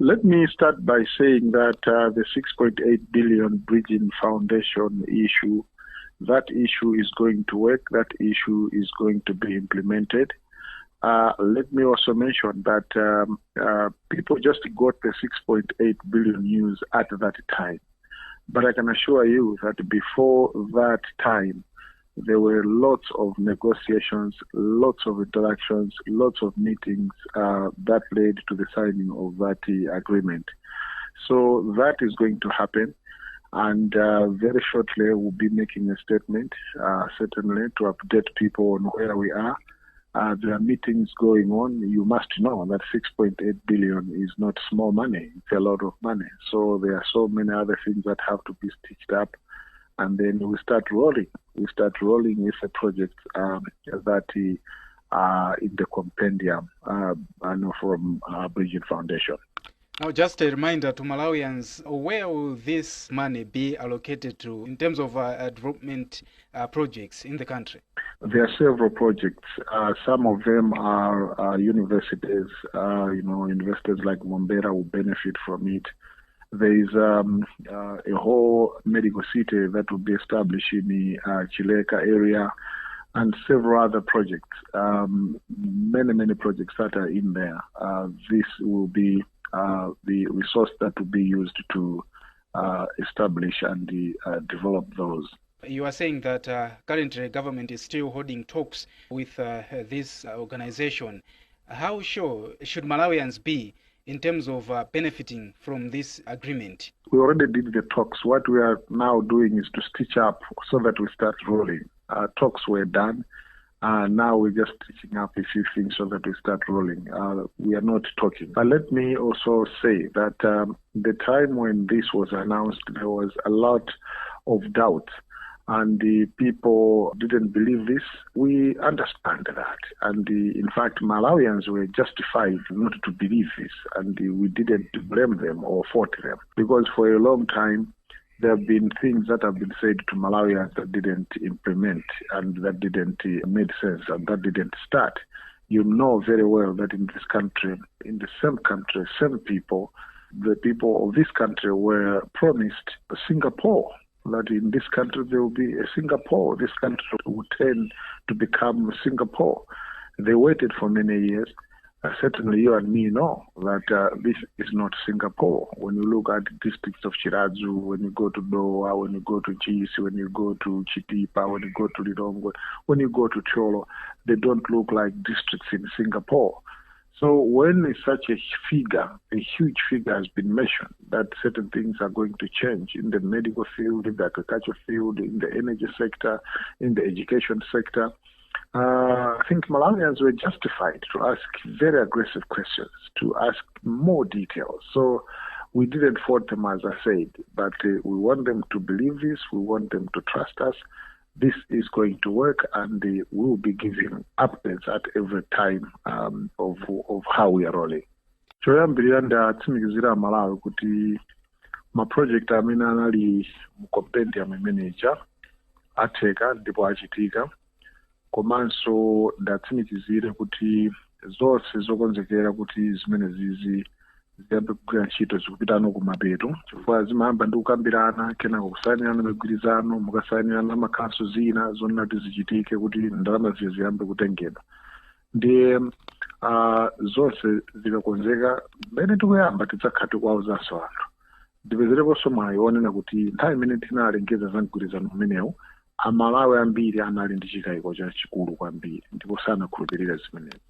Let me start by saying that the 6.8 billion Bridgin Foundation issue, that issue is going to work, that issue is going to be implemented. Let me also mention that people just got the 6.8 billion news at that time. But I can assure you that before that time, there were lots of negotiations, lots of interactions, lots of meetings that led to the signing of that agreement. So that is going to happen. And very shortly, we'll be making a statement, certainly, to update people on where we are. There are meetings going on. You must know that 6.8 billion is not small money. It's a lot of money. So there are so many other things that have to be stitched up. And then we start rolling. We start rolling with a project that in the compendium from Bridgin Foundation. Now, just a reminder to Malawians, where will this money be allocated to in terms of development projects in the country? There are several projects. Some of them are universities. Universities like Mombera will benefit from it. There is a whole medical city that will be established in the Chileka area, and several other projects. Many projects that are in there. This will be the resource that will be used to establish and develop those. You are saying that currently government is still holding talks with this organization. How sure should Malawians be in terms of benefiting from this agreement? We already did the talks. What we are now doing is to stitch up so that we start rolling. Talks were done. Now we're just stitching up a few things so that we start rolling. We are not talking. But let me also say that the time when this was announced, there was a lot of doubt. And the people didn't believe this. We understand that. And in fact, Malawians were justified not to believe this. And we didn't blame them or fault them. Because for a long time, there have been things that have been said to Malawians that didn't implement and that didn't make sense and that didn't start. You know very well that in this country, in the same country, same people, the people of this country were promised Singapore. That in this country there will be a Singapore. This country will turn to become Singapore. They waited for many years. Certainly you and me know that this is not Singapore. When you look at districts of Chirazu, when you go to Doha, when you go to Chisi, when you go to Chitipa, when you go to Lilongwe, when you go to Cholo, they don't look like districts in Singapore. So when such a figure, a huge figure has been mentioned, that certain things are going to change in the medical field, in the agriculture field, in the energy sector, in the education sector, I think Malawians were justified to ask very aggressive questions, to ask more details. So we didn't fault them, as I said, but we want them to believe this, we want them to trust us. This is going to work, and we will be giving updates at every time of how we are rolling. Choyambirira ndatsimikizira Malawi kuti maproject amene anali mcompendium manager atheka ndipo achitika, komanso ndatsimikizire kuti zonse zokonzekera kuti zimene zizi ziyambe kugwira ntchito zikupitano kumapeto, chifukwa zimayamba ndi kukambirana kenako kusayinirana migwirizano, mukasayinirana makhaso zina zonena kuti zichitike kuti ndalama ziyambe kutengedwa. Ndiye zonse zikakonzeka mmene tikuyamba tidzakhala kuwawuzanso anthu. Ndipezereponso mwayi wonena kuti nthawi imene tinalengeza za mgwirizano umenewu, Amalawi ambiri anali ndi chikayiko chachikulu kwambiri ndipo sanakhulupirire zimenezi.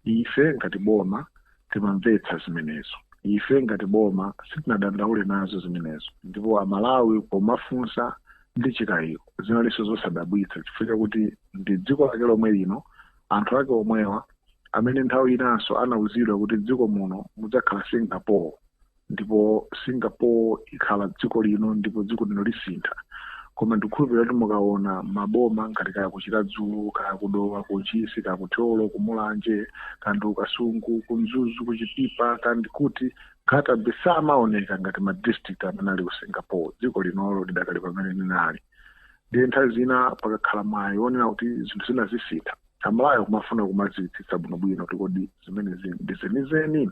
Ife ngati boma timamvetsa zimenezo. Ife ngati boma sitinadandaule nazo zimenezo. Ndipo Amalawi pomafunsa ndi chikayiko zinalinso zosadabwitsa chifukwa kuti ndi dziko lake lomwe lino, anthu ake omwewa amene nthawi inanso anawuzidwa kuti dziko muno mudzakhala Singapore, ndipo Singapore ikhala dziko lino ndipo dziko lino lisintha. Koma ndikhulupirira kuti mukaona maboma ngati kaya kuChiradzu, kaya kuDowa, kuChisi, kaya kuTholo, kumulanje, kandi Kasungu, kumzuzu, kuChitipa, kandi kuti Katabe samaoneka ngati madistrict amene ali ku Singapore. Dziko linolo lidakali pamene linali. Ndiye nthawi zina pakakhala mwayi wonena kuti zinthu zina zisintha. Amalawi kumafuna kumazitsitsa bwinobwino kuti kodi zimene ndi zenizeni.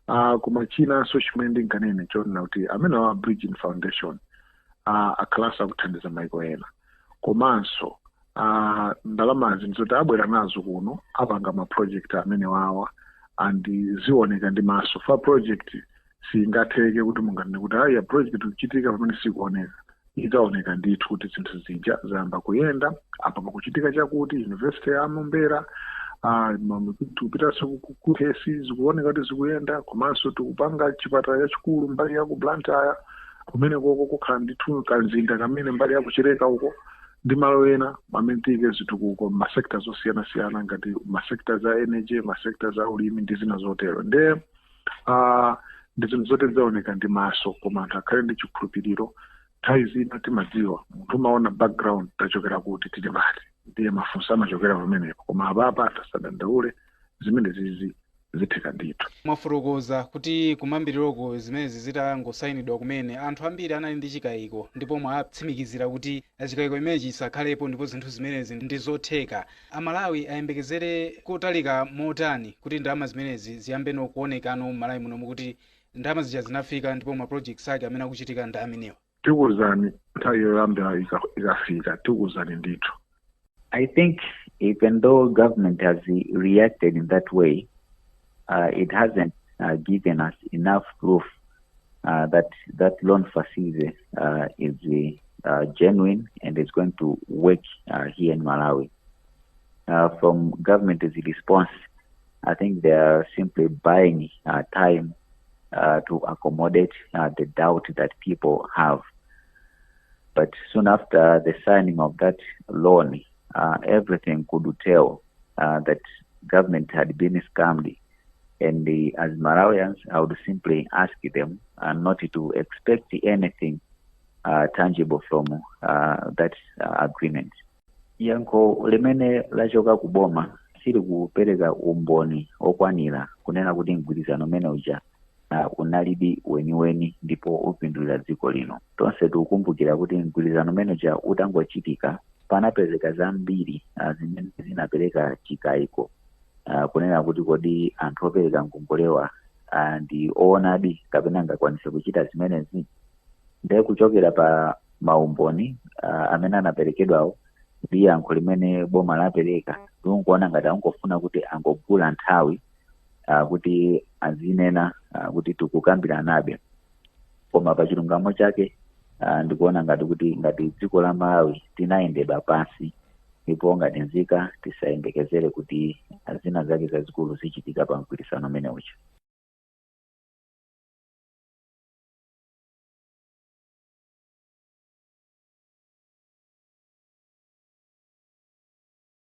Kuma china chimene kanene chona kuti amene wa Bridgin Foundation akhalasa kuthandiza maiko ena komanso ndalama zoti abwera nazo kuno apanga ma project amene wawa andi zioneka ndi maso fa project singatheke kuti munganene kuti ya project ichitika pamene sikuoneka ikaoneka ndithu kuti zinthu zija zayamba kuyenda apa pakuchitika chakuti university ya Mumbera tupitaso kukesi zikuoneka kuti zikuyenda komanso tikupanga chipatala chachikulu mbali ya ku Blantyre kumene koko kukhala ndithu kanzinda kamene mbali ya kuchireka uko ndi malo ena amene tiyike zitukuko masekta zosiyana-siyana ngati masekta za energy masekta za ulimi ndi zina zotero ndi zinthu zote zaoneka ndi maso koma anthu akhale ndi chikhulupiriro nthawi zina timadziwa munthu umaona background tachokera kuti tili bati ndiye mafunso amachokera pamenepo koma apapa tasadandaule zimene zizi zitheka ndithu. Mwafotokoza kuti kumambiriro zimenezi zitangosayinidwa kumene anthu ambiri anali ndi chikayiko ndipo mwatsimikizira kuti chikayiko imenechi chisakhalepo ndipo zinthu zimenezi ndi zotheka. Amalawi ayembekezere kotalika motani kuti ndalama zimenezi ziyambe kuonekano Malawi muno kuti ndalama zija zinafika ndipo ma projects ake amene akuchitika ndi amenewa. Tikuzani nthawi yoyamba ikafika tikuzani ndithu. I think even though government has reacted in that way, it hasn't given us enough proof that loan facility is genuine and is going to work here in Malawi. From government's response, I think they are simply buying time to accommodate the doubt that people have. But soon after the signing of that loan, everything could tell that government had been scammed. And as Malawians, I would simply ask them not to expect anything tangible from that agreement. Yankho limene lachoka kuboma sili kupereka umboni okwanira kunena kuti mgwirizano umene uja unalibe weniweni ndipo upindulira dziko lino. Tonse tikukumbukira kuti mgwirizano umene uja utangochitika panapezeka zambiri zimene zinapereka chikayiko. Kunena kuti kodi anthu opereka ngongolewa ndi oonadi kapena angakwanise kuchita zimenezi. Ndiye kuchokera pa maumboni amene anaperekedwawo ndi yankho limene boma lapereka ndikuona ngati angofuna kuti angogula nthawi kuti azinena kuti tikukambiranabe. Koma pa chilungamo chake ndikuona ngati dziko la Malawi tinayendedwa pansi ndipo ngati nzika tisayembekezere kuti zina zake zazikulu zichitika pa mgwirizano umene uja.